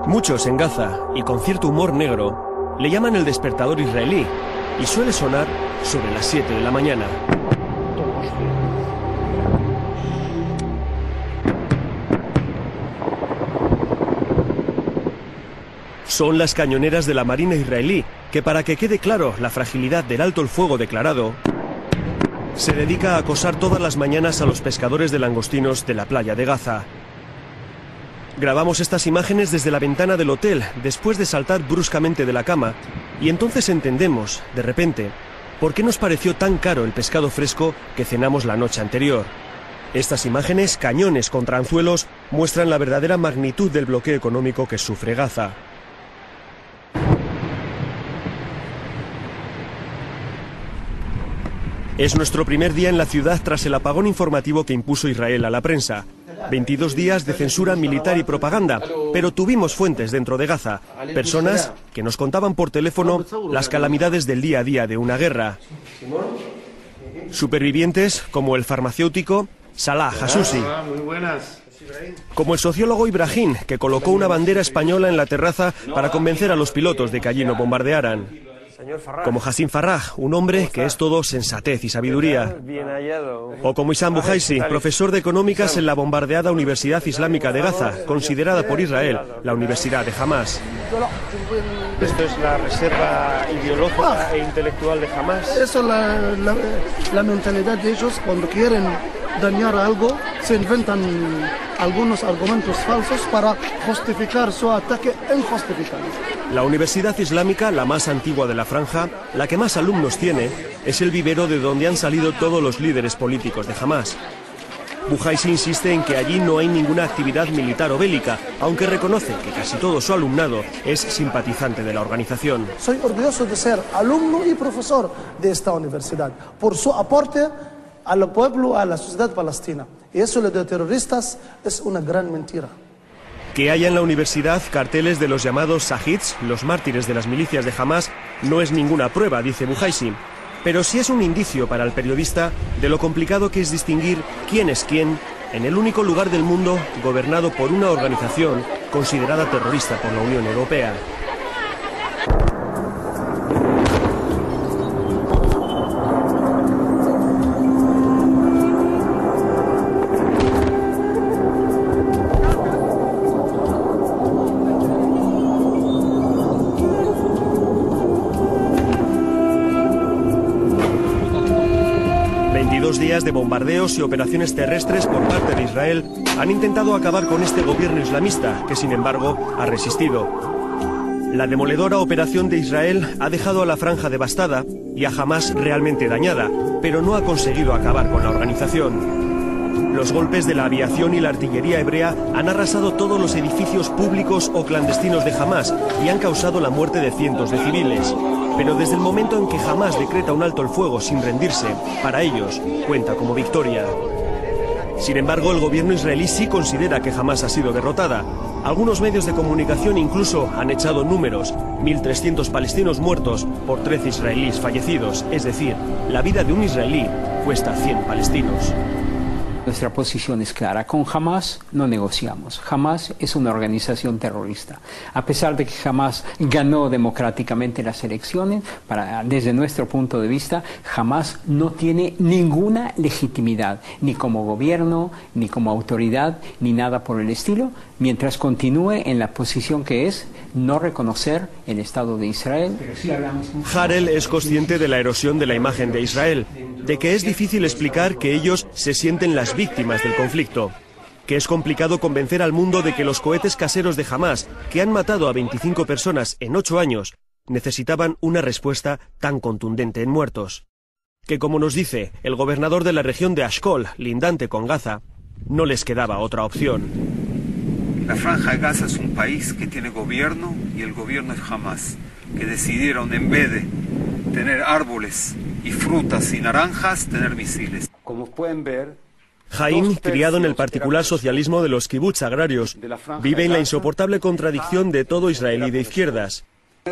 Muchos en Gaza, y con cierto humor negro, le llaman el despertador israelí, y suele sonar sobre las 7 de la mañana. Son las cañoneras de la Marina israelí, que para que quede claro la fragilidad del alto el fuego declarado, se dedica a acosar todas las mañanas a los pescadores de langostinos de la playa de Gaza. Grabamos estas imágenes desde la ventana del hotel, después de saltar bruscamente de la cama, y entonces entendemos, de repente, por qué nos pareció tan caro el pescado fresco que cenamos la noche anterior. Estas imágenes, cañones contra anzuelos, muestran la verdadera magnitud del bloqueo económico que sufre Gaza. Es nuestro primer día en la ciudad tras el apagón informativo que impuso Israel a la prensa. 22 días de censura militar y propaganda, pero tuvimos fuentes dentro de Gaza, personas que nos contaban por teléfono las calamidades del día a día de una guerra. Supervivientes como el farmacéutico Salah Hassusi, como el sociólogo Ibrahim, que colocó una bandera española en la terraza para convencer a los pilotos de que allí no bombardearan. Como Hassim Farraj, un hombre que es todo sensatez y sabiduría. O como Issam Buhaisi, profesor de económicas en la bombardeada Universidad Islámica de Gaza, considerada por Israel la Universidad de Hamás. ¿Esto es la reserva ideológica e intelectual de Hamás? Eso es la mentalidad de ellos. Cuando quieren dañar algo, se inventan algunos argumentos falsos para justificar su ataque injustificado. La Universidad Islámica, la más antigua de la franja, la que más alumnos tiene, es el vivero de donde han salido todos los líderes políticos de Hamás. Buhaisi insiste en que allí no hay ninguna actividad militar o bélica, aunque reconoce que casi todo su alumnado es simpatizante de la organización. Soy orgulloso de ser alumno y profesor de esta universidad, por su aporte al pueblo, a la sociedad palestina. Y eso de terroristas es una gran mentira. Que haya en la universidad carteles de los llamados Shahids, los mártires de las milicias de Hamás, no es ninguna prueba, dice Buhaisi. Pero sí es un indicio para el periodista de lo complicado que es distinguir quién es quién en el único lugar del mundo gobernado por una organización considerada terrorista por la Unión Europea. Días de bombardeos y operaciones terrestres por parte de Israel han intentado acabar con este gobierno islamista, que sin embargo ha resistido. La demoledora operación de Israel ha dejado a la franja devastada y a Hamás realmente dañada, pero no ha conseguido acabar con la organización. Los golpes de la aviación y la artillería hebrea han arrasado todos los edificios públicos o clandestinos de Hamás y han causado la muerte de cientos de civiles. Pero desde el momento en que Hamás decreta un alto el fuego sin rendirse, para ellos cuenta como victoria. Sin embargo, el gobierno israelí sí considera que Hamás ha sido derrotada. Algunos medios de comunicación incluso han echado números: 1.300 palestinos muertos por 13 israelíes fallecidos. Es decir, la vida de un israelí cuesta 100 palestinos. Nuestra posición es clara. Con Hamás no negociamos. Hamás es una organización terrorista. A pesar de que Hamás ganó democráticamente las elecciones, desde nuestro punto de vista, Hamás no tiene ninguna legitimidad, ni como gobierno, ni como autoridad, ni nada por el estilo, mientras continúe en la posición que es no reconocer el Estado de Israel. Harel es consciente de la erosión de la imagen de Israel, de que es difícil explicar que ellos se sienten las víctimas del conflicto, que es complicado convencer al mundo de que los cohetes caseros de Hamás, que han matado a 25 personas en 8 años, necesitaban una respuesta tan contundente en muertos. Que, como nos dice el gobernador de la región de Ashkol, lindante con Gaza, no les quedaba otra opción. La Franja de Gaza es un país que tiene gobierno y el gobierno es Hamás, que decidieron en vez de tener árboles y frutas y naranjas, tener misiles. Como pueden ver, Haim, criado en el particular socialismo de los kibbutz agrarios, vive en la insoportable contradicción de todo israelí de izquierdas.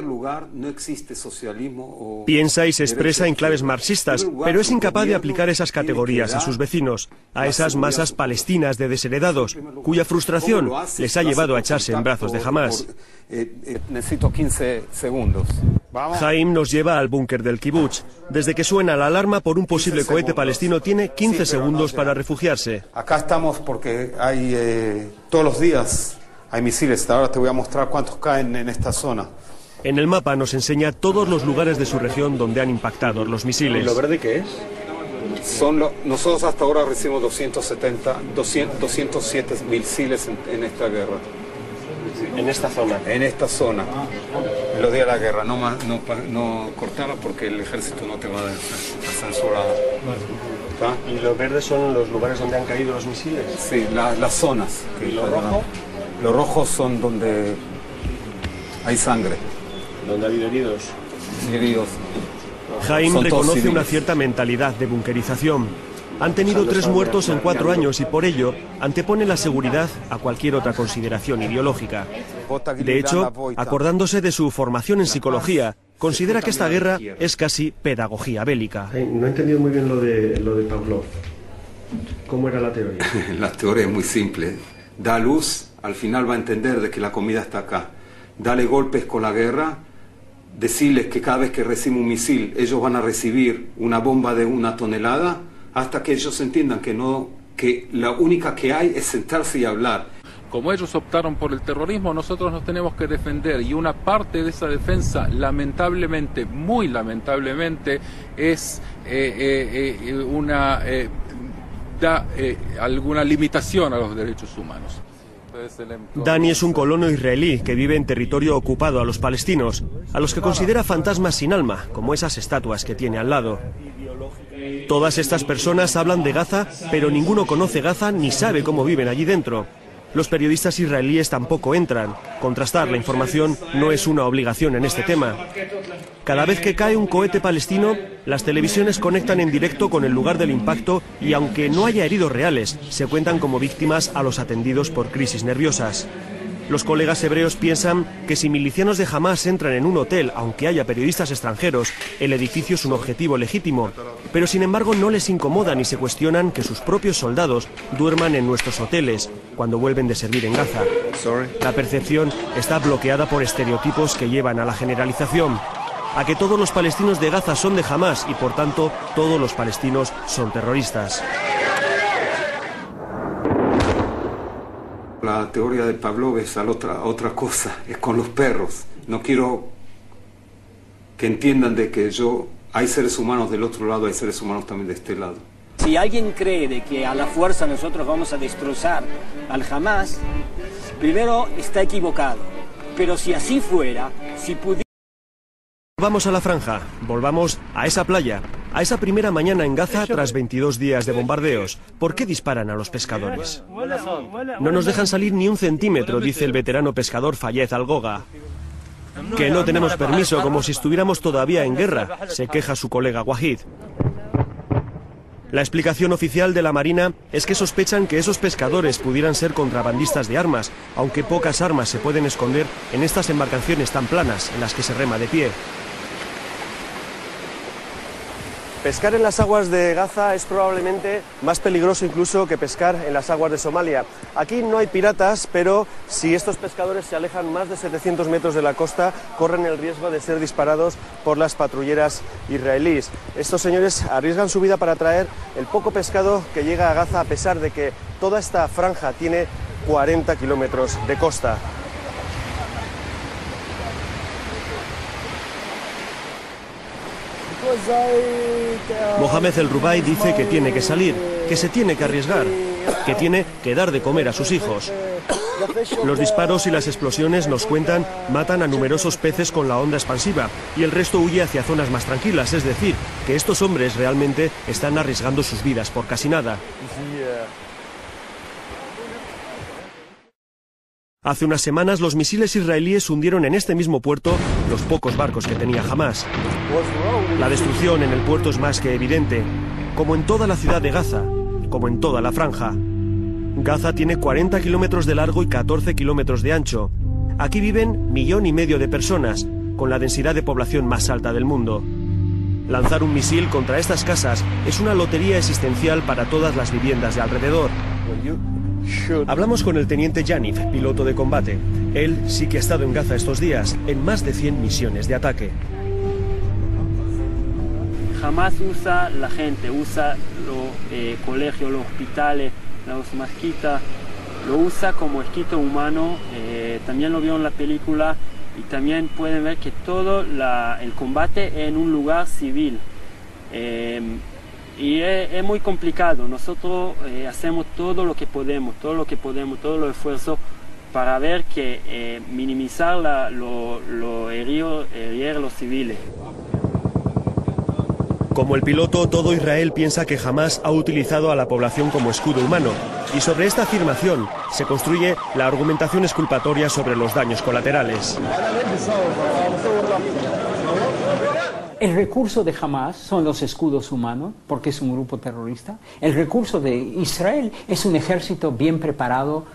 No existe socialismo Piensa y se expresa en claves marxistas, pero es incapaz de aplicar esas categorías a sus vecinos, a esas masas palestinas de desheredados, cuya frustración les ha llevado a echarse en brazos de Hamás. Necesito 15 segundos. Haim nos lleva al búnker del kibutz. Desde que suena la alarma por un posible cohete palestino, tiene 15 segundos para refugiarse. Acá estamos porque hay todos los días hay misiles. Ahora te voy a mostrar cuántos caen en esta zona. En el mapa nos enseña todos los lugares de su región donde han impactado los misiles. ¿Y lo verde qué es? Nosotros hasta ahora recibimos 207 misiles en esta guerra. En esta zona. En esta zona. En los días de la guerra. No cortarla porque el ejército no te va a censurar. ¿Y los verdes son los lugares donde han caído los misiles? Sí, las zonas. ¿Y lo rojo? Los rojos son donde hay sangre. ¿Donde ha habido heridos? Haim reconoce una cierta mentalidad de bunkerización. Han tenido 3 muertos en 4 años y por ello antepone la seguridad a cualquier otra consideración ideológica. De hecho, acordándose de su formación en psicología, considera que esta guerra es casi pedagogía bélica. No he entendido muy bien lo de Pavlov. ¿Cómo era la teoría? La teoría es muy simple. Da luz, al final va a entender de que la comida está acá. Dale golpes con la guerra, decirles que cada vez que reciben un misil, ellos van a recibir una bomba de 1 tonelada, hasta que ellos entiendan que la única que hay es sentarse y hablar. Como ellos optaron por el terrorismo, nosotros nos tenemos que defender, y una parte de esa defensa, lamentablemente, muy lamentablemente, es alguna limitación a los derechos humanos. Dani es un colono israelí que vive en territorio ocupado a los palestinos, a los que considera fantasmas sin alma, como esas estatuas que tiene al lado. Todas estas personas hablan de Gaza, pero ninguno conoce Gaza ni sabe cómo viven allí dentro. Los periodistas israelíes tampoco entran. Contrastar la información no es una obligación en este tema. Cada vez que cae un cohete palestino, las televisiones conectan en directo con el lugar del impacto y aunque no haya heridos reales, se cuentan como víctimas a los atendidos por crisis nerviosas. Los colegas hebreos piensan que si milicianos de Hamás entran en un hotel, aunque haya periodistas extranjeros, el edificio es un objetivo legítimo. Pero sin embargo no les incomoda ni se cuestionan que sus propios soldados duerman en nuestros hoteles cuando vuelven de servir en Gaza. La percepción está bloqueada por estereotipos que llevan a la generalización, a que todos los palestinos de Gaza son de Hamás y por tanto todos los palestinos son terroristas. La teoría de Pavlov es otra cosa, es con los perros. No quiero que entiendan de que hay seres humanos del otro lado, hay seres humanos también de este lado. Si alguien cree de que a la fuerza nosotros vamos a destrozar al Hamás, primero está equivocado. Pero si así fuera, si pudiera... Vamos a la franja, volvamos a esa playa, a esa primera mañana en Gaza tras 22 días de bombardeos. ¿Por qué disparan a los pescadores? No nos dejan salir ni un centímetro, dice el veterano pescador Fayez Al-Goga. Que no tenemos permiso, como si estuviéramos todavía en guerra, se queja su colega Wahid. La explicación oficial de la Marina es que sospechan que esos pescadores pudieran ser contrabandistas de armas, aunque pocas armas se pueden esconder en estas embarcaciones tan planas en las que se rema de pie. Pescar en las aguas de Gaza es probablemente más peligroso incluso que pescar en las aguas de Somalia. Aquí no hay piratas, pero si estos pescadores se alejan más de 700 metros de la costa, corren el riesgo de ser disparados por las patrulleras israelíes. Estos señores arriesgan su vida para traer el poco pescado que llega a Gaza, a pesar de que toda esta franja tiene 40 kilómetros de costa. Mohamed El Rubai dice que tiene que salir, que se tiene que arriesgar, que tiene que dar de comer a sus hijos. Los disparos y las explosiones, nos cuentan, matan a numerosos peces con la onda expansiva y el resto huye hacia zonas más tranquilas, es decir, que estos hombres realmente están arriesgando sus vidas por casi nada. Hace unas semanas los misiles israelíes hundieron en este mismo puerto los pocos barcos que tenía Hamás. La destrucción en el puerto es más que evidente, como en toda la ciudad de Gaza, como en toda la franja. Gaza tiene 40 kilómetros de largo y 14 kilómetros de ancho. Aquí viven 1,5 millones de personas, con la densidad de población más alta del mundo. Lanzar un misil contra estas casas es una lotería existencial para todas las viviendas de alrededor. Hablamos con el teniente Yaniv, piloto de combate. Él sí que ha estado en Gaza estos días, en más de 100 misiones de ataque. Jamás usa la gente, usa los colegios, los hospitales, las mezquitas, lo usa como esquito humano. También lo vio en la película y también pueden ver que todo el combate en un lugar civil. Y es muy complicado. Nosotros hacemos todo lo que podemos, todo los esfuerzos para ver que minimizar lo herir los civiles. Como el piloto, todo Israel piensa que Hamás ha utilizado a la población como escudo humano, y sobre esta afirmación se construye la argumentación exculpatoria sobre los daños colaterales. El recurso de Hamás son los escudos humanos, porque es un grupo terrorista. El recurso de Israel es un ejército bien preparado.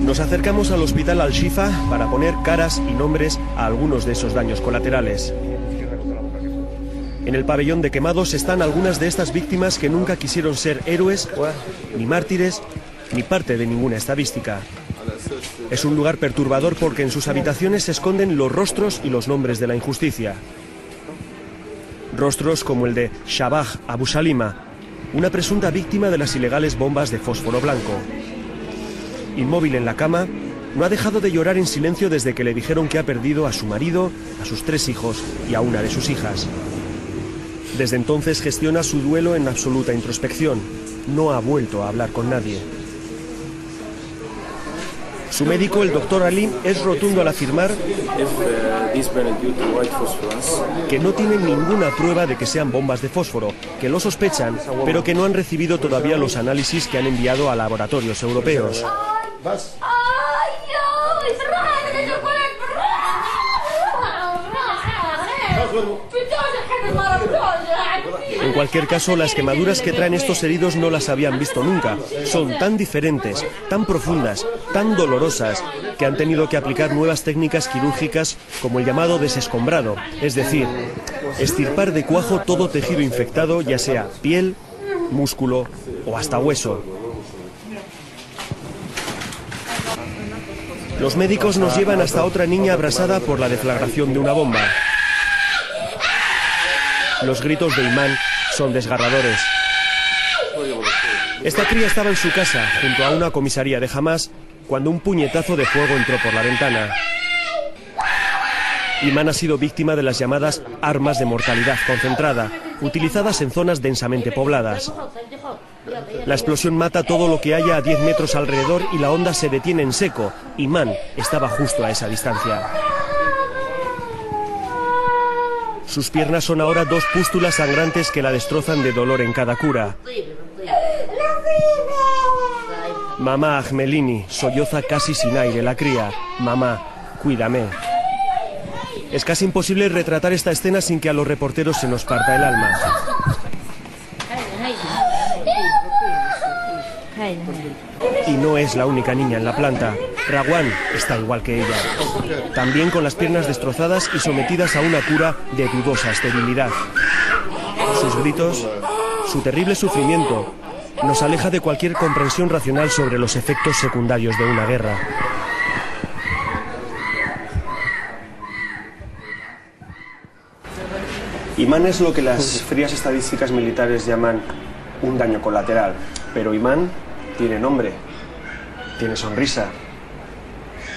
Nos acercamos al hospital Al-Shifa para poner caras y nombres a algunos de esos daños colaterales. En el pabellón de quemados están algunas de estas víctimas que nunca quisieron ser héroes, ni mártires, ni parte de ninguna estadística. Es un lugar perturbador porque en sus habitaciones se esconden los rostros y los nombres de la injusticia. Rostros como el de Shabah Abu Salima, una presunta víctima de las ilegales bombas de fósforo blanco. Inmóvil en la cama, no ha dejado de llorar en silencio desde que le dijeron que ha perdido a su marido, a sus 3 hijos y a una de sus hijas. Desde entonces gestiona su duelo en absoluta introspección. No ha vuelto a hablar con nadie. Su médico, el doctor Alim, es rotundo al afirmar que no tienen ninguna prueba de que sean bombas de fósforo, que lo sospechan, pero que no han recibido todavía los análisis que han enviado a laboratorios europeos. En cualquier caso, las quemaduras que traen estos heridos no las habían visto nunca. Son tan diferentes, tan profundas, tan dolorosas, que han tenido que aplicar nuevas técnicas quirúrgicas como el llamado desescombrado, es decir, extirpar de cuajo todo tejido infectado, ya sea piel, músculo o hasta hueso. Los médicos nos llevan hasta otra niña abrasada por la deflagración de una bomba. Los gritos de Imán son desgarradores. Esta cría estaba en su casa, junto a una comisaría de Hamás, cuando un puñetazo de fuego entró por la ventana. Imán ha sido víctima de las llamadas armas de mortalidad concentrada, utilizadas en zonas densamente pobladas. La explosión mata todo lo que haya a 10 metros alrededor y la onda se detiene en seco. Imán estaba justo a esa distancia. Sus piernas son ahora 2 pústulas sangrantes que la destrozan de dolor en cada cura. Mamá Ahmelini solloza casi sin aire la cría. Mamá, cuídame. Es casi imposible retratar esta escena sin que a los reporteros se nos parta el alma. Y no es la única niña en la planta. Rawan está igual que ella. También con las piernas destrozadas y sometidas a una cura de dudosa esterilidad. Sus gritos, su terrible sufrimiento, nos aleja de cualquier comprensión racional sobre los efectos secundarios de una guerra. Imán es lo que las frías estadísticas militares llaman un daño colateral. Pero Imán tiene nombre, tiene sonrisa,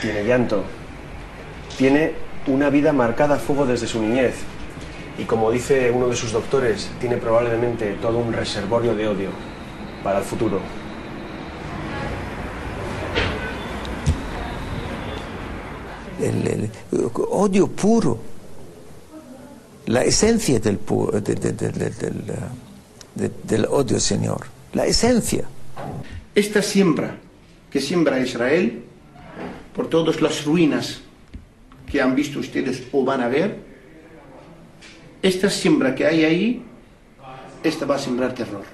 tiene llanto, tiene una vida marcada a fuego desde su niñez. Y como dice uno de sus doctores, tiene probablemente todo un reservorio de odio para el futuro. El odio puro, la esencia del odio, Señor, la esencia. Esta siembra que siembra Israel por todas las ruinas que han visto ustedes o van a ver, esta siembra que hay ahí, esta va a sembrar terror.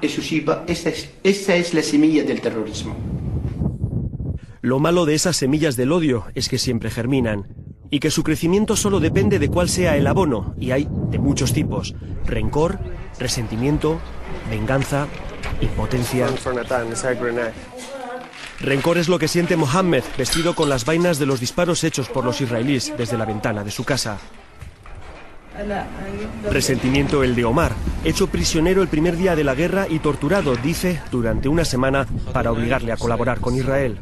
Eso sí, esta es la semilla del terrorismo. Lo malo de esas semillas del odio es que siempre germinan, y que su crecimiento solo depende de cuál sea el abono, y hay de muchos tipos: rencor, resentimiento, venganza, impotencia. Rencor es lo que siente Mohammed, vestido con las vainas de los disparos hechos por los israelíes desde la ventana de su casa. Resentimiento el de Omar, hecho prisionero el primer día de la guerra y torturado, dice, durante una semana para obligarle a colaborar con Israel.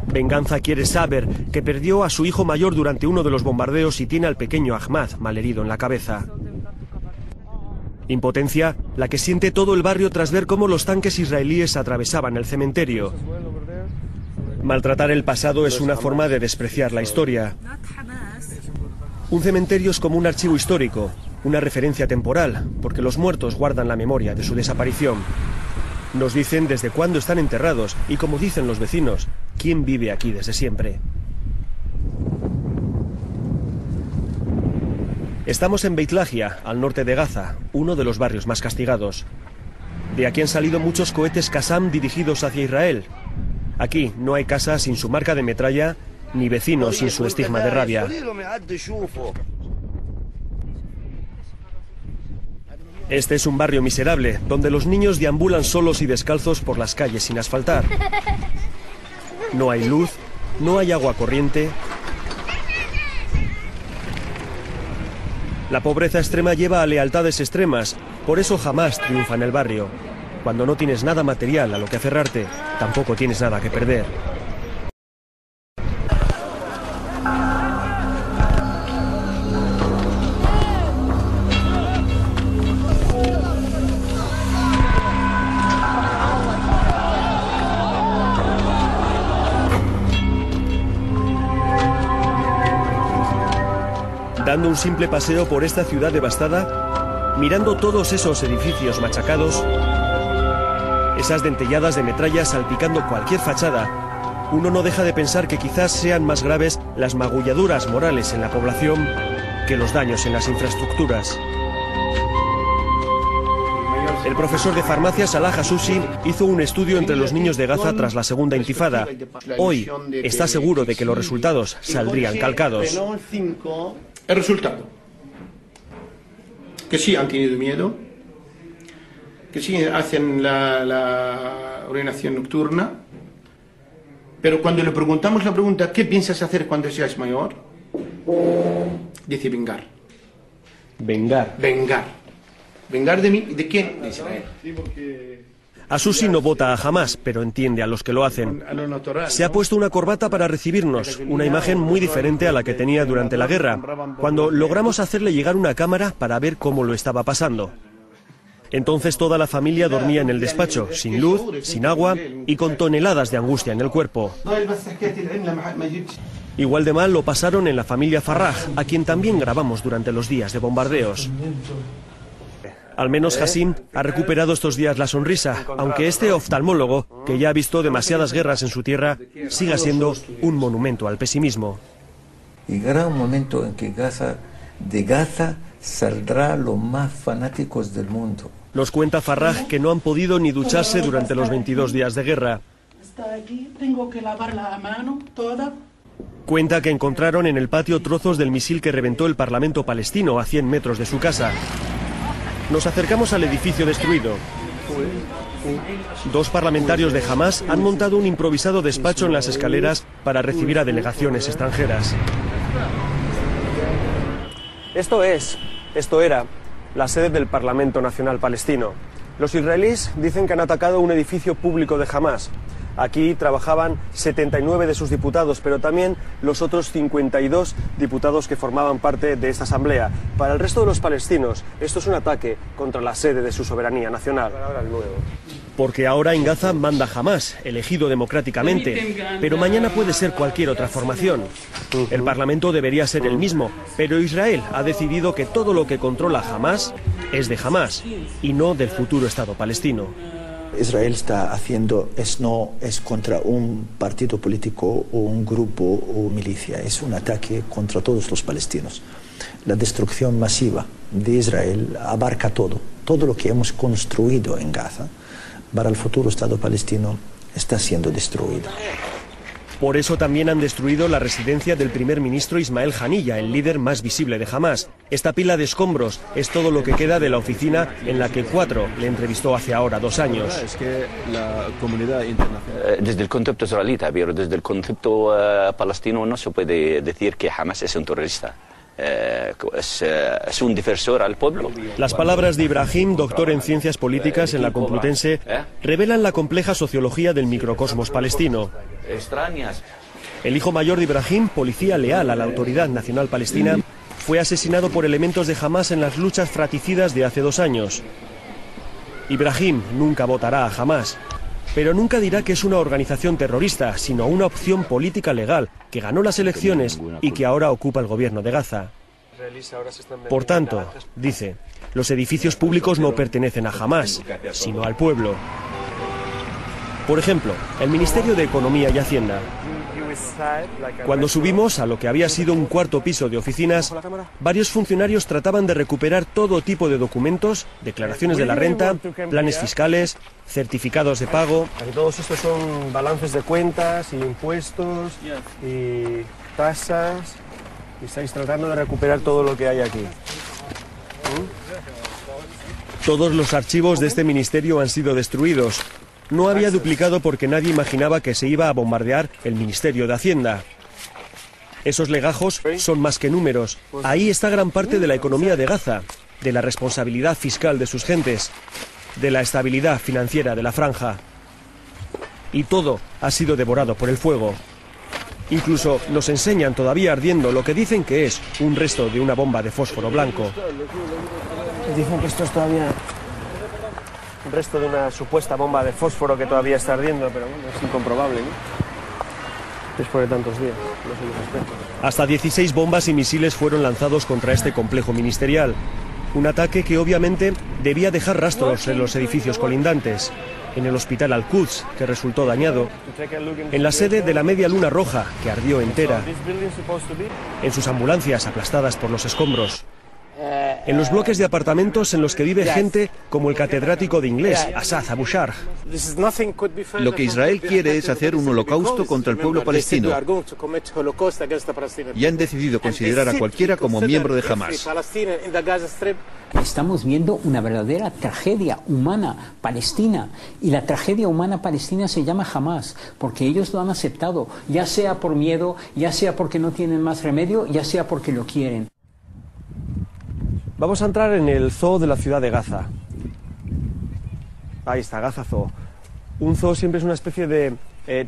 Venganza quiere Saber, que perdió a su hijo mayor durante uno de los bombardeos y tiene al pequeño Ahmad malherido en la cabeza. Impotencia, la que siente todo el barrio tras ver cómo los tanques israelíes atravesaban el cementerio. Maltratar el pasado es una forma de despreciar la historia. Un cementerio es como un archivo histórico, una referencia temporal, porque los muertos guardan la memoria de su desaparición. Nos dicen desde cuándo están enterrados y, como dicen los vecinos, quién vive aquí desde siempre. Estamos en Beit Lahia, al norte de Gaza, uno de los barrios más castigados. De aquí han salido muchos cohetes Qassam dirigidos hacia Israel. Aquí no hay casa sin su marca de metralla, ni vecinos sin su estigma de rabia. Este es un barrio miserable, donde los niños deambulan solos y descalzos por las calles sin asfaltar. No hay luz, no hay agua corriente. La pobreza extrema lleva a lealtades extremas, por eso jamás triunfa en el barrio. Cuando no tienes nada material a lo que aferrarte, tampoco tienes nada que perder. Dando un simple paseo por esta ciudad devastada, mirando todos esos edificios machacados, esas dentelladas de metralla salpicando cualquier fachada, uno no deja de pensar que quizás sean más graves las magulladuras morales en la población que los daños en las infraestructuras. El profesor de farmacia Salah Hassusi hizo un estudio entre los niños de Gaza tras la segunda intifada. Hoy está seguro de que los resultados saldrían calcados. El resultado, que sí han tenido miedo, que sí hacen la ordenación nocturna, pero cuando le preguntamos la pregunta, ¿qué piensas hacer cuando seas mayor? Dice vengar. Vengar. Vengar. ¿Vengar de mí? ¿De quién? De Israel. Hassusi no vota a Hamas, pero entiende a los que lo hacen. Se ha puesto una corbata para recibirnos, una imagen muy diferente a la que tenía durante la guerra, cuando logramos hacerle llegar una cámara para ver cómo lo estaba pasando. Entonces toda la familia dormía en el despacho, sin luz, sin agua y con toneladas de angustia en el cuerpo. Igual de mal lo pasaron en la familia Farraj, a quien también grabamos durante los días de bombardeos. Al menos Hassim ha recuperado estos días la sonrisa, aunque este oftalmólogo, que ya ha visto demasiadas guerras en su tierra, siga siendo un monumento al pesimismo. Llegará un momento en que de Gaza saldrá los más fanáticos del mundo. Nos cuenta Farraj que no han podido ni ducharse durante los 22 días de guerra. Tengo que lavar la mano toda. Cuenta que encontraron en el patio trozos del misil que reventó el Parlamento palestino a 100 metros de su casa. Nos acercamos al edificio destruido. Dos parlamentarios de Hamas han montado un improvisado despacho en las escaleras para recibir a delegaciones extranjeras. Esto era la sede del Parlamento Nacional Palestino. Los israelíes dicen que han atacado un edificio público de Hamas. Aquí trabajaban 79 de sus diputados, pero también los otros 52 diputados que formaban parte de esta asamblea. Para el resto de los palestinos, esto es un ataque contra la sede de su soberanía nacional. Porque ahora en Gaza manda Hamas, elegido democráticamente, pero mañana puede ser cualquier otra formación. El Parlamento debería ser el mismo, pero Israel ha decidido que todo lo que controla Hamas es de Hamas y no del futuro Estado palestino. Israel está haciendo no es contra un partido político o un grupo o milicia, es un ataque contra todos los palestinos. La destrucción masiva de Israel abarca todo lo que hemos construido en Gaza para el futuro Estado palestino está siendo destruido. Por eso también han destruido la residencia del primer ministro Ismael Haniyeh, el líder más visible de Hamás. Esta pila de escombros es todo lo que queda de la oficina en la que Cuatro le entrevistó hace ahora 2 años. Es que la comunidad internacional... Desde el concepto israelita, pero desde el concepto palestino no se puede decir que Hamás es un terrorista. Es un defensor al pueblo. Las palabras de Ibrahim, doctor en ciencias políticas en la Complutense, revelan la compleja sociología del microcosmos palestino. Extrañas. El hijo mayor de Ibrahim, policía leal a la Autoridad Nacional Palestina, fue asesinado por elementos de Hamás en las luchas fratricidas de hace 2 años. Ibrahim nunca votará a Hamás, pero nunca dirá que es una organización terrorista, sino una opción política legal que ganó las elecciones y que ahora ocupa el gobierno de Gaza. Por tanto, dice, los edificios públicos no pertenecen a Hamás, sino al pueblo. Por ejemplo, el Ministerio de Economía y Hacienda. Cuando subimos a lo que había sido un 4º piso de oficinas, varios funcionarios trataban de recuperar todo tipo de documentos, declaraciones de la renta, planes fiscales, certificados de pago. Todos estos son balances de cuentas y impuestos y tasas. Y estáis tratando de recuperar todo lo que hay aquí. Todos los archivos de este ministerio han sido destruidos. No había duplicado porque nadie imaginaba que se iba a bombardear el Ministerio de Hacienda. Esos legajos son más que números. Ahí está gran parte de la economía de Gaza, de la responsabilidad fiscal de sus gentes, de la estabilidad financiera de la franja. Y todo ha sido devorado por el fuego. Incluso nos enseñan todavía ardiendo lo que dicen que es un resto de una bomba de fósforo blanco. Dicen que esto es todavía un resto de una supuesta bomba de fósforo que todavía está ardiendo, pero bueno, es incomprobable, ¿no? Después de tantos días, no somos expertos. Hasta 16 bombas y misiles fueron lanzados contra este complejo ministerial. Un ataque que obviamente debía dejar rastros en los edificios colindantes, en el hospital Al-Quds, que resultó dañado, en la sede de la Media Luna Roja, que ardió entera, en sus ambulancias aplastadas por los escombros, en los bloques de apartamentos en los que vive gente como el catedrático de inglés, Asad Abu Sharh. Lo que Israel quiere es hacer un holocausto contra el pueblo palestino y han decidido considerar a cualquiera como miembro de Hamás. Estamos viendo una verdadera tragedia humana palestina, y la tragedia humana palestina se llama Hamás, porque ellos lo han aceptado, ya sea por miedo, ya sea porque no tienen más remedio, ya sea porque lo quieren. Vamos a entrar en el zoo de la ciudad de Gaza. Ahí está, Gaza Zoo. Un zoo siempre es una especie de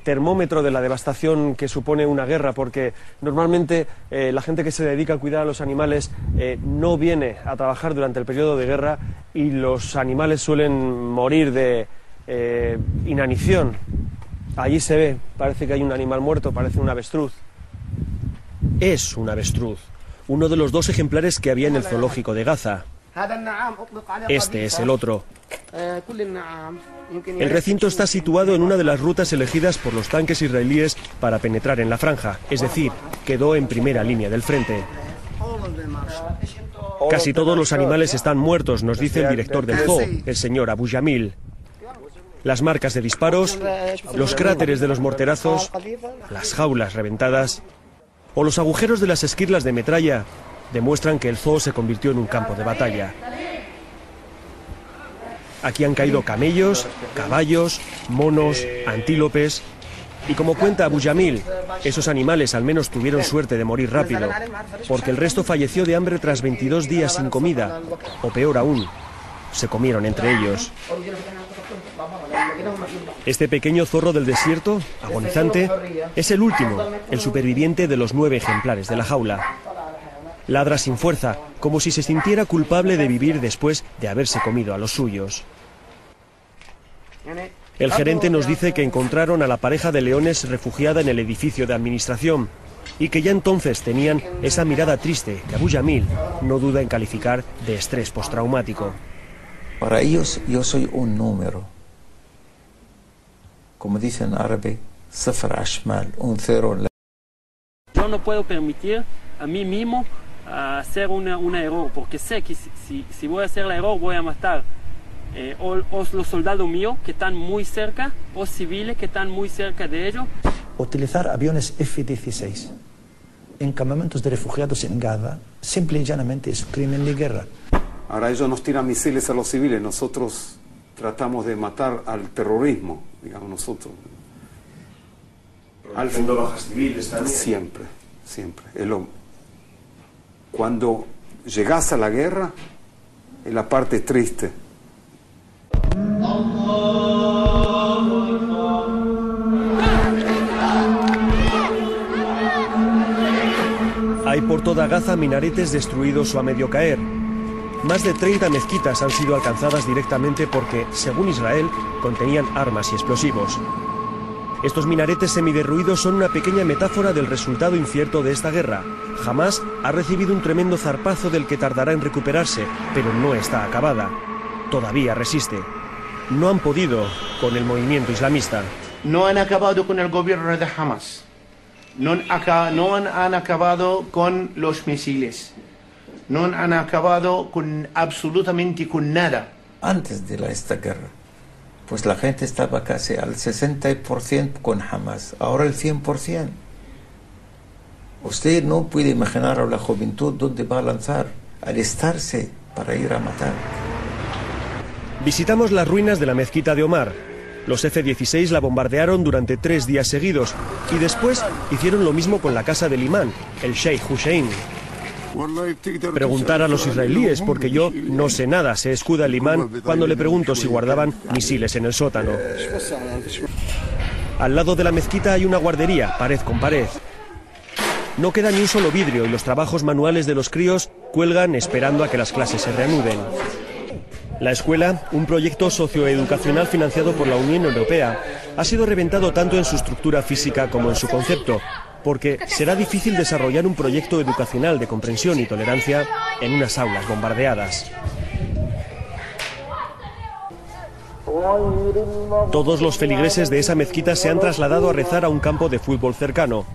termómetro de la devastación que supone una guerra, porque normalmente la gente que se dedica a cuidar a los animales no viene a trabajar durante el periodo de guerra y los animales suelen morir de inanición. Allí se ve, parece que hay un animal muerto, parece un avestruz. Es un avestruz. Uno de los 2 ejemplares que había en el zoológico de Gaza. Este es el otro. El recinto está situado en una de las rutas elegidas por los tanques israelíes para penetrar en la franja, es decir, quedó en primera línea del frente. Casi todos los animales están muertos, nos dice el director del zoo, el señor Abu Jamil. Las marcas de disparos, los cráteres de los morterazos, las jaulas reventadas o los agujeros de las esquirlas de metralla demuestran que el zoo se convirtió en un campo de batalla. Aquí han caído camellos, caballos, monos, antílopes. Y como cuenta Abu Jamil, esos animales al menos tuvieron suerte de morir rápido, porque el resto falleció de hambre tras 22 días sin comida, o peor aún, se comieron entre ellos. Este pequeño zorro del desierto, agonizante, es el último, el superviviente de los 9 ejemplares de la jaula. Ladra sin fuerza, como si se sintiera culpable de vivir después de haberse comido a los suyos. El gerente nos dice que encontraron a la pareja de leones refugiada en el edificio de administración y que ya entonces tenían esa mirada triste que Abu Jamil no duda en calificar de estrés postraumático. Para ellos yo soy un número. como dicen en árabe, safar ashmal, un cero en la... Yo no puedo permitir a mí mismo hacer un error, porque sé que si voy a hacer el error voy a matar o los soldados míos que están muy cerca, o civiles que están muy cerca de ellos. Utilizar aviones F-16 en campamentos de refugiados en Gaza simple y llanamente es un crimen de guerra. Ahora ellos nos tiran misiles a los civiles, nosotros tratamos de matar al terrorismo, digamos nosotros. Haciendo bajas civiles también. Siempre, siempre. Cuando llegas a la guerra, es la parte triste. Hay por toda Gaza minaretes destruidos o a medio caer. Más de 30 mezquitas han sido alcanzadas directamente porque, según Israel, contenían armas y explosivos. Estos minaretes semiderruidos son una pequeña metáfora del resultado incierto de esta guerra. Hamás ha recibido un tremendo zarpazo del que tardará en recuperarse, pero no está acabada. Todavía resiste. No han podido con el movimiento islamista. No han acabado con el gobierno de Hamas. No han acabado con los misiles. No han acabado con absolutamente con nada. Antes de esta guerra, pues la gente estaba casi al 60% con Hamas, ahora el 100%. Usted no puede imaginar a la juventud dónde va a lanzar, alistarse para ir a matar. Visitamos las ruinas de la mezquita de Omar. Los F-16 la bombardearon durante 3 días seguidos y después hicieron lo mismo con la casa del imán, el Sheikh Hussein. Preguntar a los israelíes, porque yo no sé nada, se escuda el imán cuando le pregunto si guardaban misiles en el sótano. Al lado de la mezquita hay una guardería, pared con pared. No queda ni un solo vidrio y los trabajos manuales de los críos cuelgan esperando a que las clases se reanuden. La escuela, un proyecto socioeducacional financiado por la Unión Europea, ha sido reventado tanto en su estructura física como en su concepto, porque será difícil desarrollar un proyecto educacional de comprensión y tolerancia en unas aulas bombardeadas. Todos los feligreses de esa mezquita se han trasladado a rezar a un campo de fútbol cercano.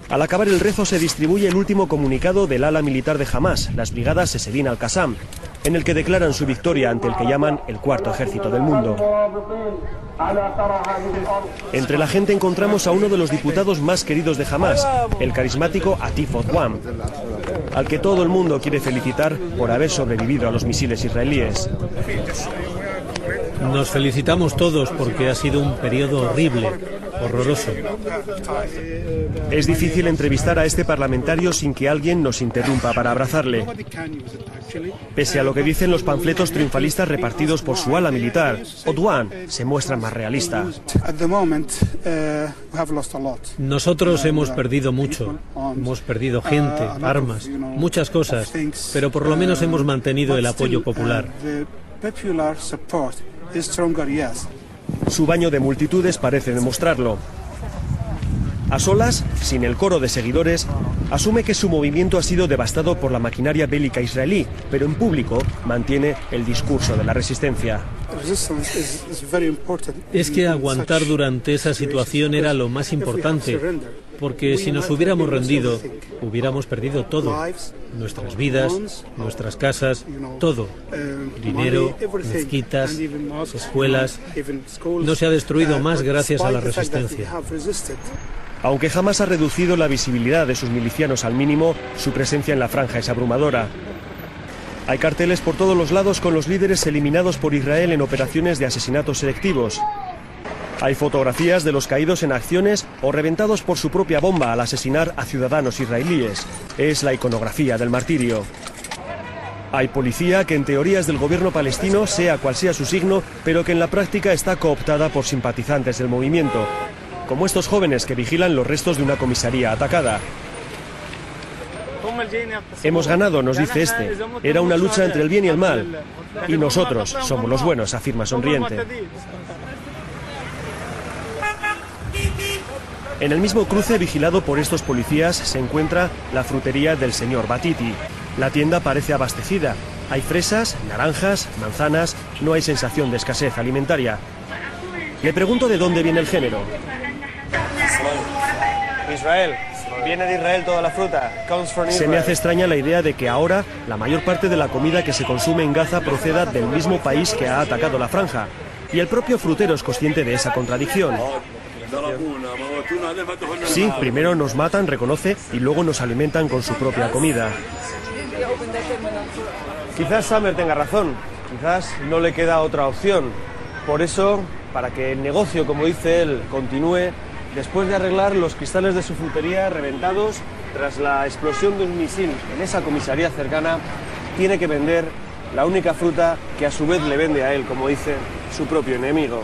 Al acabar el rezo se distribuye el último comunicado del ala militar de Hamás, las brigadas Sesedin al-Qassam, en el que declaran su victoria ante el que llaman el cuarto ejército del mundo. Entre la gente encontramos a uno de los diputados más queridos de Hamás, el carismático Atif Odwan, al que todo el mundo quiere felicitar por haber sobrevivido a los misiles israelíes. Nos felicitamos todos porque ha sido un periodo horrible, horroroso. Es difícil entrevistar a este parlamentario sin que alguien nos interrumpa para abrazarle. Pese a lo que dicen los panfletos triunfalistas repartidos por su ala militar, Odwan se muestra más realista. Nosotros hemos perdido mucho. Hemos perdido gente, armas, muchas cosas, pero por lo menos hemos mantenido el apoyo popular. Su baño de multitudes parece demostrarlo. A solas, sin el coro de seguidores, asume que su movimiento ha sido devastado por la maquinaria bélica israelí, pero en público mantiene el discurso de la resistencia. Es que aguantar durante esa situación era lo más importante, porque si nos hubiéramos rendido, hubiéramos perdido todo. Nuestras vidas, nuestras casas, todo. Dinero, mezquitas, escuelas. No se ha destruido más gracias a la resistencia. Aunque jamás ha reducido la visibilidad de sus milicianos al mínimo, su presencia en la franja es abrumadora. Hay carteles por todos los lados con los líderes eliminados por Israel en operaciones de asesinatos selectivos. Hay fotografías de los caídos en acciones o reventados por su propia bomba al asesinar a ciudadanos israelíes. Es la iconografía del martirio. Hay policía que en teoría es del gobierno palestino, sea cual sea su signo, pero que en la práctica está cooptada por simpatizantes del movimiento, como estos jóvenes que vigilan los restos de una comisaría atacada. Hemos ganado, nos dice este. Era una lucha entre el bien y el mal. Y nosotros somos los buenos, afirma sonriente. En el mismo cruce vigilado por estos policías se encuentra la frutería del señor Batiti. La tienda parece abastecida. Hay fresas, naranjas, manzanas, no hay sensación de escasez alimentaria. Le pregunto de dónde viene el género. Israel. Viene de Israel toda la fruta. Se me hace extraña la idea de que ahora la mayor parte de la comida que se consume en Gaza proceda del mismo país que ha atacado la franja. Y el propio frutero es consciente de esa contradicción. Sí, primero nos matan, reconoce, y luego nos alimentan con su propia comida. Quizás Samer tenga razón. Quizás no le queda otra opción. Por eso, para que el negocio, como dice él, continúe, después de arreglar los cristales de su frutería reventados tras la explosión de un misil en esa comisaría cercana, tiene que vender la única fruta que a su vez le vende a él, como dice, su propio enemigo.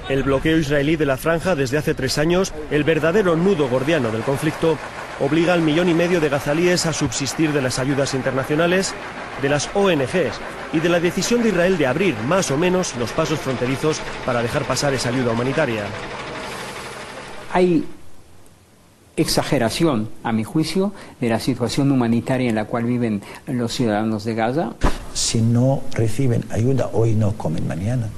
El bloqueo israelí de la franja desde hace 3 años, el verdadero nudo gordiano del conflicto, obliga al 1,5 millones de gazalíes a subsistir de las ayudas internacionales, de las ONGs y de la decisión de Israel de abrir más o menos los pasos fronterizos para dejar pasar esa ayuda humanitaria. Hay exageración, a mi juicio, de la situación humanitaria en la cual viven los ciudadanos de Gaza. Si no reciben ayuda hoy, no comen mañana.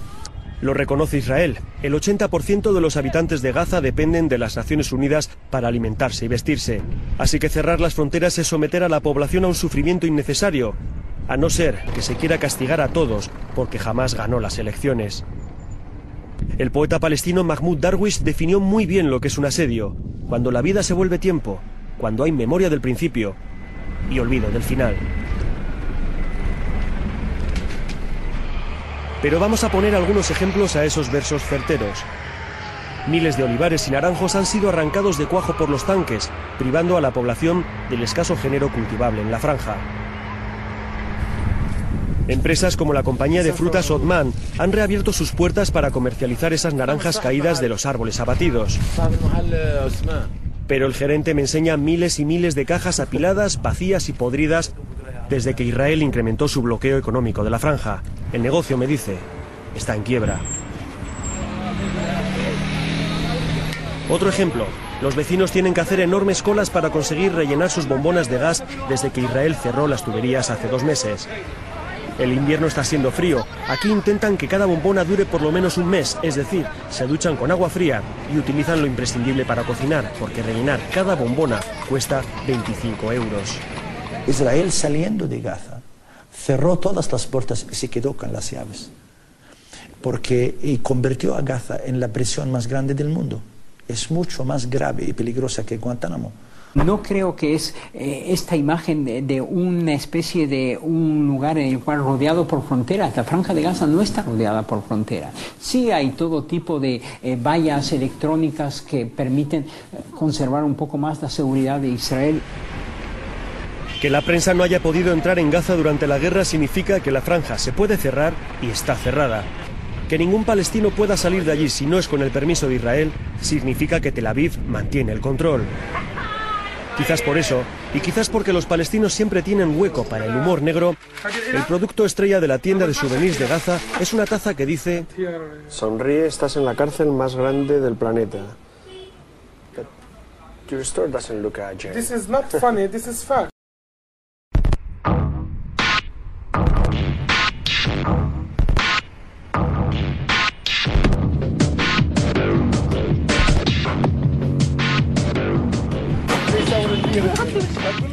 Lo reconoce Israel. El 80% de los habitantes de Gaza dependen de las Naciones Unidas para alimentarse y vestirse. Así que cerrar las fronteras es someter a la población a un sufrimiento innecesario, a no ser que se quiera castigar a todos porque jamás ganó las elecciones. El poeta palestino Mahmoud Darwish definió muy bien lo que es un asedio, cuando la vida se vuelve tiempo, cuando hay memoria del principio y olvido del final. Pero vamos a poner algunos ejemplos a esos versos certeros. Miles de olivares y naranjos han sido arrancados de cuajo por los tanques, privando a la población del escaso género cultivable en la franja. Empresas como la compañía de frutas Otman han reabierto sus puertas para comercializar esas naranjas caídas de los árboles abatidos. Pero el gerente me enseña miles y miles de cajas apiladas, vacías y podridas desde que Israel incrementó su bloqueo económico de la franja. El negocio, me dice, está en quiebra. Otro ejemplo, los vecinos tienen que hacer enormes colas para conseguir rellenar sus bombonas de gas desde que Israel cerró las tuberías hace 2 meses. El invierno está siendo frío. Aquí intentan que cada bombona dure por lo menos 1 mes, es decir, se duchan con agua fría y utilizan lo imprescindible para cocinar, porque rellenar cada bombona cuesta 25 euros. Israel, saliendo de Gaza, cerró todas las puertas y se quedó con las llaves, y convirtió a Gaza en la prisión más grande del mundo. Es mucho más grave y peligrosa que Guantánamo. No creo que es esta imagen de una especie de un lugar en el cual rodeado por fronteras. La Franja de Gaza no está rodeada por fronteras. Sí hay todo tipo de vallas electrónicas que permiten conservar un poco más la seguridad de Israel. Que la prensa no haya podido entrar en Gaza durante la guerra significa que la franja se puede cerrar y está cerrada. Que ningún palestino pueda salir de allí si no es con el permiso de Israel significa que Tel Aviv mantiene el control. Quizás por eso, y quizás porque los palestinos siempre tienen hueco para el humor negro, el producto estrella de la tienda de souvenirs de Gaza es una taza que dice: sonríe, estás en la cárcel más grande del planeta. Your store doesn't look at you. This is not funny, this is fact.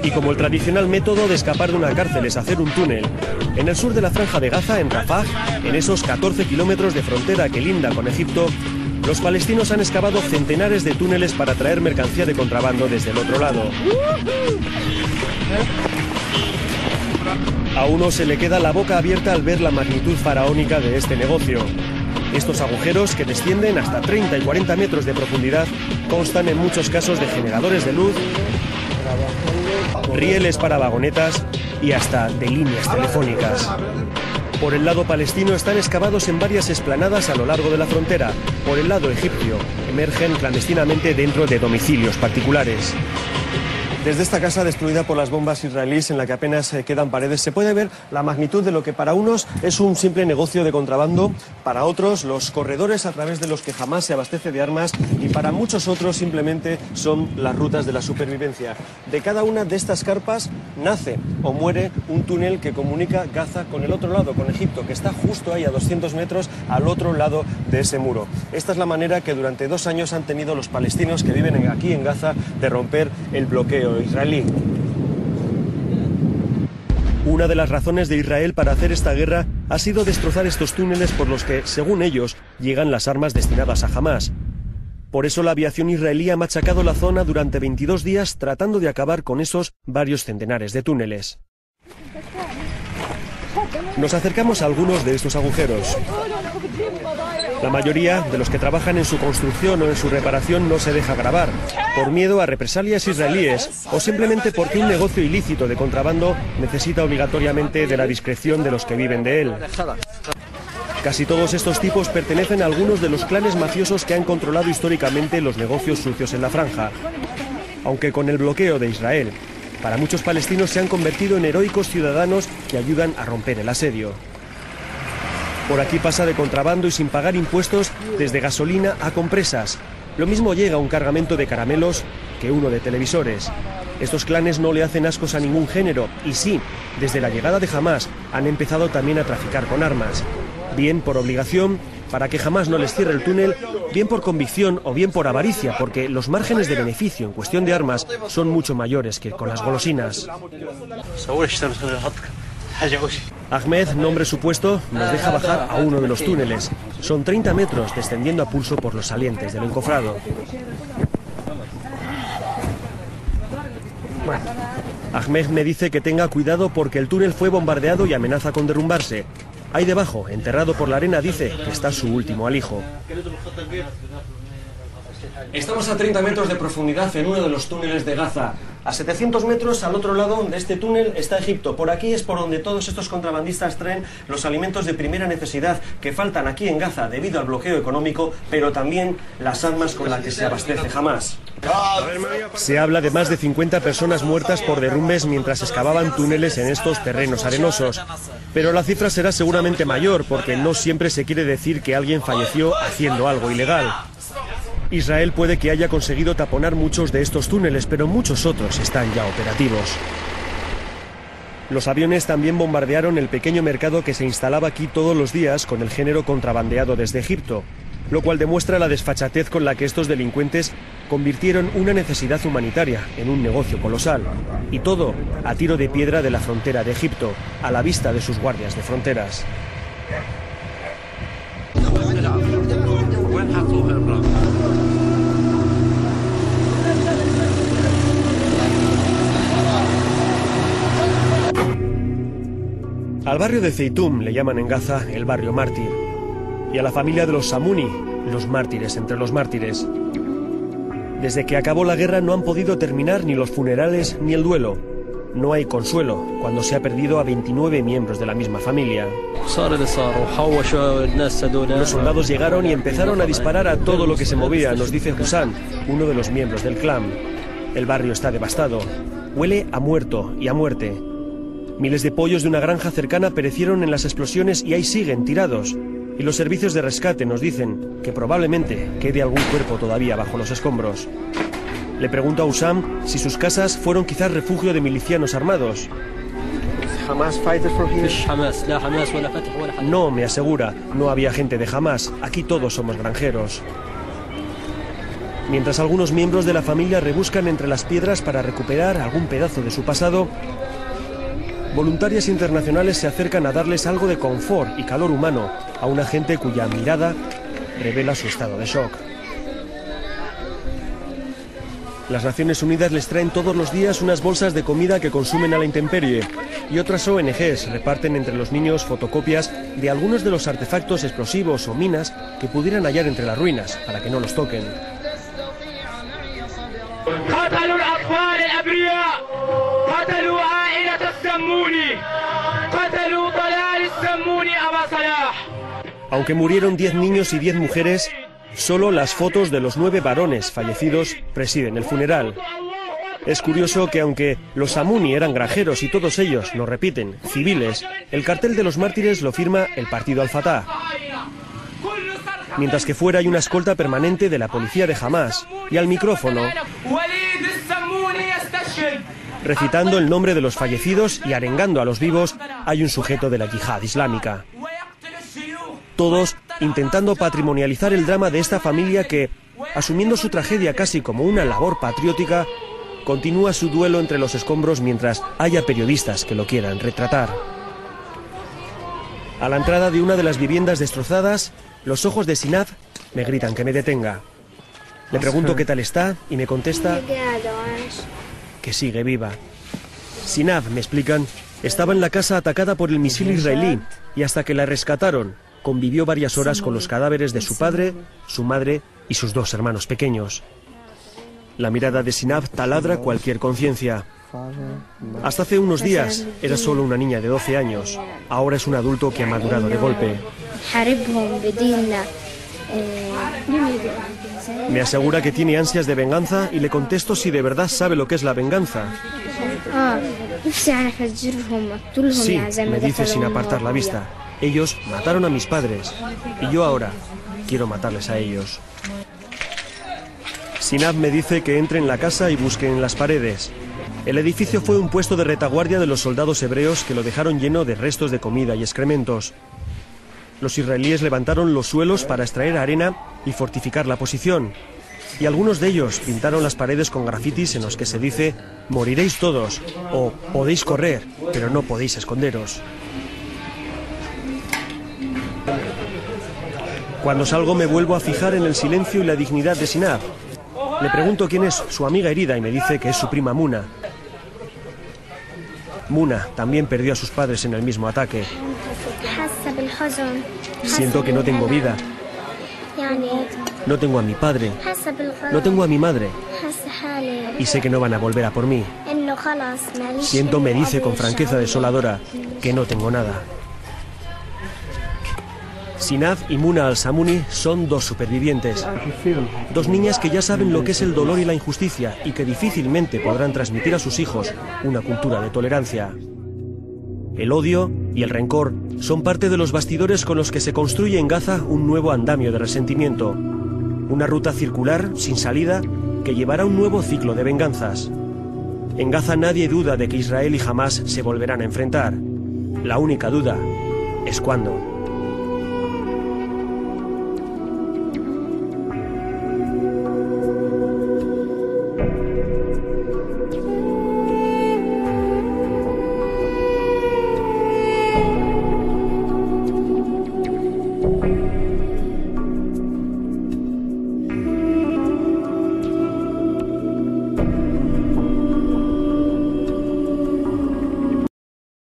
Y como el tradicional método de escapar de una cárcel es hacer un túnel, en el sur de la Franja de Gaza, en Rafah, en esos 14 kilómetros de frontera que linda con Egipto, los palestinos han excavado centenares de túneles para traer mercancía de contrabando desde el otro lado. A uno se le queda la boca abierta al ver la magnitud faraónica de este negocio. Estos agujeros, que descienden hasta 30 y 40 metros de profundidad, constan en muchos casos de generadores de luz, rieles para vagonetas y hasta de líneas telefónicas. Por el lado palestino están excavados en varias explanadas a lo largo de la frontera. Por el lado egipcio, emergen clandestinamente dentro de domicilios particulares. Desde esta casa destruida por las bombas israelíes, en la que apenas quedan paredes, se puede ver la magnitud de lo que para unos es un simple negocio de contrabando, para otros los corredores a través de los que jamás se abastece de armas, y para muchos otros simplemente son las rutas de la supervivencia. De cada una de estas carpas nace o muere un túnel que comunica Gaza con el otro lado, con Egipto, que está justo ahí a 200 metros al otro lado de ese muro. Esta es la manera que durante 2 años han tenido los palestinos que viven aquí en Gaza de romper el bloqueo israelí. Una de las razones de Israel para hacer esta guerra ha sido destrozar estos túneles por los que, según ellos, llegan las armas destinadas a Hamás. Por eso la aviación israelí ha machacado la zona durante 22 días tratando de acabar con esos varios centenares de túneles. Nos acercamos a algunos de estos agujeros. La mayoría de los que trabajan en su construcción o en su reparación no se deja grabar, por miedo a represalias israelíes o simplemente porque un negocio ilícito de contrabando necesita obligatoriamente de la discreción de los que viven de él. Casi todos estos tipos pertenecen a algunos de los clanes mafiosos que han controlado históricamente los negocios sucios en la franja. Aunque con el bloqueo de Israel, para muchos palestinos se han convertido en heroicos ciudadanos que ayudan a romper el asedio. Por aquí pasa de contrabando y sin pagar impuestos desde gasolina a compresas. Lo mismo llega un cargamento de caramelos que uno de televisores. Estos clanes no le hacen ascos a ningún género y sí, desde la llegada de Hamás han empezado también a traficar con armas. Bien por obligación, para que Hamás no les cierre el túnel, bien por convicción o bien por avaricia, porque los márgenes de beneficio en cuestión de armas son mucho mayores que con las golosinas. Ahmed, nombre supuesto, nos deja bajar a uno de los túneles. Son 30 metros descendiendo a pulso por los salientes del encofrado. Ahmed me dice que tenga cuidado porque el túnel fue bombardeado y amenaza con derrumbarse. Ahí debajo, enterrado por la arena, dice que está su último alijo. Estamos a 30 metros de profundidad en uno de los túneles de Gaza. A 700 metros al otro lado de este túnel está Egipto. Por aquí es por donde todos estos contrabandistas traen los alimentos de primera necesidad que faltan aquí en Gaza debido al bloqueo económico, pero también las armas con las que se abastece Hamás. Se habla de más de 50 personas muertas por derrumbes mientras excavaban túneles en estos terrenos arenosos. Pero la cifra será seguramente mayor porque no siempre se quiere decir que alguien falleció haciendo algo ilegal. Israel puede que haya conseguido taponar muchos de estos túneles, pero muchos otros están ya operativos. Los aviones también bombardearon el pequeño mercado que se instalaba aquí todos los días con el género contrabandeado desde Egipto, lo cual demuestra la desfachatez con la que estos delincuentes convirtieron una necesidad humanitaria en un negocio colosal. Y todo a tiro de piedra de la frontera de Egipto, a la vista de sus guardias de fronteras. Al barrio de Zeitum le llaman en Gaza el barrio mártir, y a la familia de los Samuni, los mártires entre los mártires. Desde que acabó la guerra no han podido terminar ni los funerales ni el duelo. No hay consuelo cuando se ha perdido a 29 miembros de la misma familia. Los soldados llegaron y empezaron a disparar a todo lo que se movía, nos dice Hussam, uno de los miembros del clan. El barrio está devastado, huele a muerto y a muerte. Miles de pollos de una granja cercana perecieron en las explosiones y ahí siguen tirados. Y los servicios de rescate nos dicen que probablemente quede algún cuerpo todavía bajo los escombros. Le pregunto a Hussam si sus casas fueron quizás refugio de milicianos armados. No, me asegura, no había gente de Hamás, aquí todos somos granjeros. Mientras algunos miembros de la familia rebuscan entre las piedras para recuperar algún pedazo de su pasado, voluntarias internacionales se acercan a darles algo de confort y calor humano a una gente cuya mirada revela su estado de shock. Las Naciones Unidas les traen todos los días unas bolsas de comida que consumen a la intemperie y otras ONGs reparten entre los niños fotocopias de algunos de los artefactos explosivos o minas que pudieran hallar entre las ruinas para que no los toquen. Aunque murieron 10 niños y 10 mujeres, solo las fotos de los 9 varones fallecidos presiden el funeral. Es curioso que aunque los Samuni eran granjeros y todos ellos, nos repiten, civiles, el cartel de los mártires lo firma el partido Al-Fatah. Mientras que fuera hay una escolta permanente de la policía de Hamás y al micrófono, recitando el nombre de los fallecidos y arengando a los vivos, hay un sujeto de la yihad islámica. Todos intentando patrimonializar el drama de esta familia que, asumiendo su tragedia casi como una labor patriótica, continúa su duelo entre los escombros mientras haya periodistas que lo quieran retratar. A la entrada de una de las viviendas destrozadas, los ojos de Sinab me gritan que me detenga. Le pregunto qué tal está y me contesta que sigue viva. Sinab, me explican, estaba en la casa atacada por el misil israelí y hasta que la rescataron, convivió varias horas con los cadáveres de su padre, su madre y sus 2 hermanos pequeños. La mirada de Sinab taladra cualquier conciencia. Hasta hace unos días era solo una niña de 12 años. Ahora es un adulto que ha madurado de golpe. Me asegura que tiene ansias de venganza y le contesto si de verdad sabe lo que es la venganza. Sí, me dice sin apartar la vista. Ellos mataron a mis padres y yo ahora quiero matarles a ellos. Sinab me dice que entre en la casa y busque en las paredes. El edificio fue un puesto de retaguardia de los soldados hebreos que lo dejaron lleno de restos de comida y excrementos. Los israelíes levantaron los suelos para extraer arena y fortificar la posición. Y algunos de ellos pintaron las paredes con grafitis en los que se dice «Moriréis todos» o «Podéis correr, pero no podéis esconderos». Cuando salgo me vuelvo a fijar en el silencio y la dignidad de Sinab. Le pregunto quién es su amiga herida y me dice que es su prima Muna. Muna también perdió a sus padres en el mismo ataque. Siento que no tengo vida. No tengo a mi padre. No tengo a mi madre. Y sé que no van a volver a por mí. Siento, me dice con franqueza desoladora, que no tengo nada. Sinab y Muna al-Samuni son 2 supervivientes. 2 niñas que ya saben lo que es el dolor y la injusticia y que difícilmente podrán transmitir a sus hijos una cultura de tolerancia. El odio y el rencor son parte de los bastidores con los que se construye en Gaza un nuevo andamio de resentimiento. Una ruta circular, sin salida, que llevará a un nuevo ciclo de venganzas. En Gaza nadie duda de que Israel y Hamás se volverán a enfrentar. La única duda es cuándo.